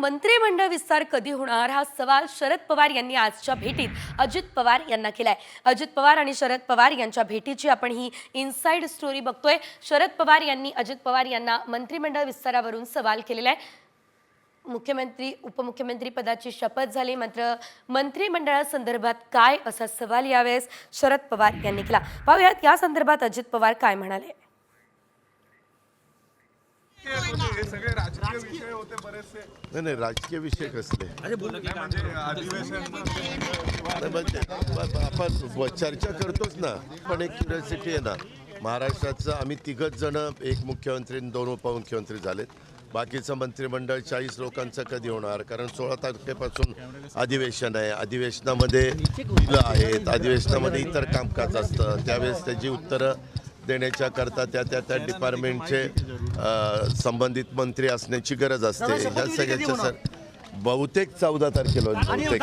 मंत्रिमंडळ विस्तार कधी होणार हा सवाल शरद पवार यांनी आजच्या भेटीत अजित पवार यांना केलाय। अजित पवार आणि शरद पवार यांच्या भेटीची आपण ही इनसाइड स्टोरी बघतोय। शरद पवार यांनी अजित पवार यांना मंत्रिमंडळ विस्तारावरून सवाल केलेला आहे। मुख्यमंत्री उपमुख्यमंत्री पदाची शपथ झाली, मात्र मंत्रिमंडळासंदर्भात काय असा सवाल यावेळेस शरद पवार यांनी केला। पाहूयात या संदर्भात अजित पवार काय म्हणाले। नाही राजकीय विषय कसले आपण चर्चा करतोच ना, पण एक क्युरियोसिटी आहे ना। महाराष्ट्राचं आम्ही तिघच जण, एक मुख्यमंत्री आणि 2 उपमुख्यमंत्री झालेत। बाकीचं मंत्रिमंडळ 40 लोकांचं कधी होणार? कारण 16 तारखेपासून अधिवेशन आहे, अधिवेशनामध्ये बिलं आहेत, अधिवेशनामध्ये इतर कामकाज असतं, त्यावेळेस त्याची उत्तरं देण्याच्या करता त्या डिपार्टमेंटचे संबंधित मंत्री असण्याची गरज असते। ह्या सगळ्याच्या बहुतेक 14 तारखेला बहुतेक